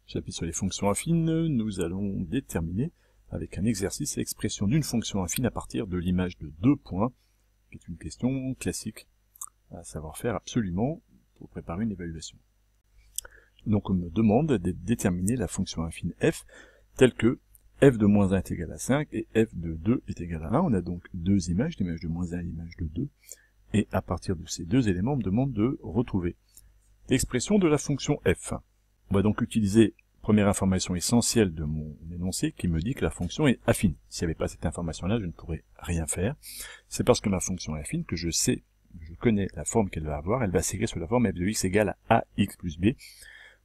J'appuie sur les fonctions affines, nous allons déterminer avec un exercice l'expression d'une fonction affine à partir de l'image de 2 points, qui est une question classique à savoir faire absolument pour préparer une évaluation. Donc on me demande de déterminer la fonction affine f telle que f de moins 1 est égal à 5 et f de 2 est égal à 1. On a donc deux images, l'image de moins 1 et l'image de 2. Et à partir de ces deux éléments, on me demande de retrouver l'expression de la fonction f. On va donc utiliser première information essentielle de mon énoncé qui me dit que la fonction est affine. S'il n'y avait pas cette information-là, je ne pourrais rien faire. C'est parce que ma fonction est affine que je connais la forme qu'elle va avoir. Elle va s'écrire sous la forme f de x égale à ax plus b.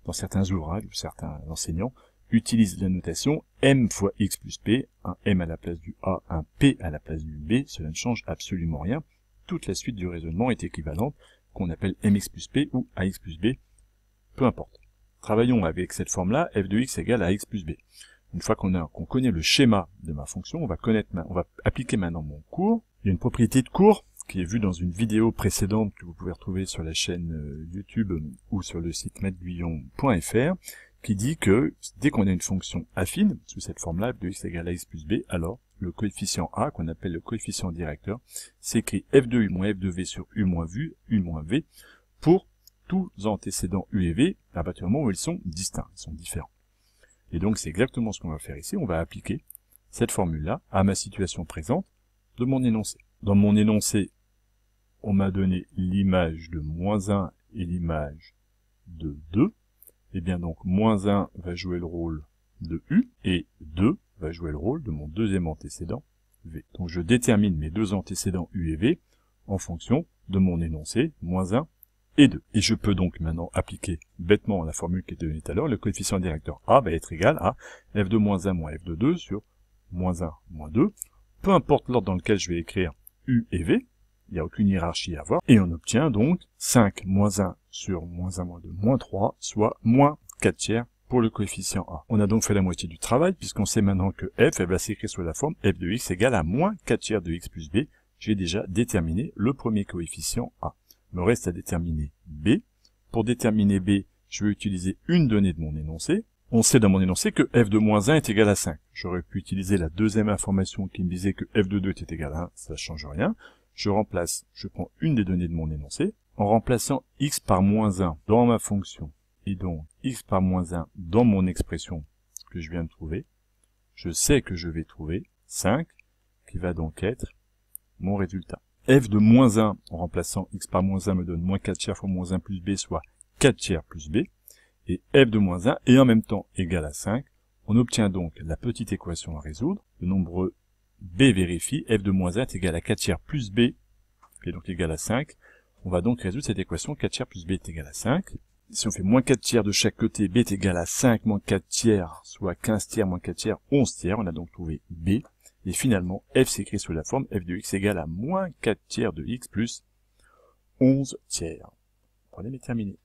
Dans certains ouvrages ou certains enseignants utilisent la notation m fois x plus p, un m à la place du a, un p à la place du b. Cela ne change absolument rien. Toute la suite du raisonnement est équivalente, qu'on appelle mx plus p ou ax plus b, peu importe. Travaillons avec cette forme-là, f de x égale à x plus b. Une fois qu'on connaît le schéma de ma fonction, on va appliquer maintenant mon cours. Il y a une propriété de cours qui est vue dans une vidéo précédente que vous pouvez retrouver sur la chaîne YouTube ou sur le site maîtreguillon.fr, qui dit que dès qu'on a une fonction affine, sous cette forme-là, f de x égale à x plus b, alors le coefficient a, qu'on appelle le coefficient directeur, s'écrit f de u moins f de v sur u moins v, pour tous antécédents u et v, à partir du moment où ils sont distincts, ils sont différents. Et donc c'est exactement ce qu'on va faire ici, on va appliquer cette formule-là à ma situation présente de mon énoncé. Dans mon énoncé, on m'a donné l'image de moins 1 et l'image de 2, et bien donc moins 1 va jouer le rôle de u, et 2 va jouer le rôle de mon deuxième antécédent v. Donc je détermine mes deux antécédents u et v en fonction de mon énoncé, moins 1 et 2. Et je peux donc maintenant appliquer bêtement la formule qui était donnée tout à l'heure. Le coefficient directeur a va être égal à f de moins 1 moins f de 2 sur moins 1 moins 2. Peu importe l'ordre dans lequel je vais écrire u et v, il n'y a aucune hiérarchie à avoir. Et on obtient donc 5 moins 1 sur moins 1 moins 2 moins 3, soit moins 4 tiers pour le coefficient a. On a donc fait la moitié du travail, puisqu'on sait maintenant que f, elle va s'écrire sous la forme f de x égale à moins 4 tiers de x plus b. J'ai déjà déterminé le premier coefficient a. Il me reste à déterminer b. Pour déterminer b, je vais utiliser une donnée de mon énoncé. On sait dans mon énoncé que f de moins 1 est égal à 5. J'aurais pu utiliser la deuxième information qui me disait que f de 2 était égal à 1, ça ne change rien. Je prends une des données de mon énoncé, en remplaçant x par moins 1 dans ma fonction, et donc x par moins 1 dans mon expression que je viens de trouver, je sais que je vais trouver 5, qui va donc être mon résultat. F de moins 1, en remplaçant x par moins 1, me donne moins 4 tiers fois moins 1 plus b, soit 4 tiers plus b, et f de moins 1 est en même temps égal à 5. On obtient donc la petite équation à résoudre. Le nombre b vérifie, f de moins 1 est égal à 4 tiers plus b, qui est donc égal à 5. On va donc résoudre cette équation, 4 tiers plus b est égal à 5. Si on fait moins 4 tiers de chaque côté, b est égal à 5 moins 4 tiers, soit 15 tiers moins 4 tiers, 11 tiers. On a donc trouvé b. Et finalement, f s'écrit sous la forme f de x égale à moins 4 tiers de x plus 11 tiers. Le problème est terminé.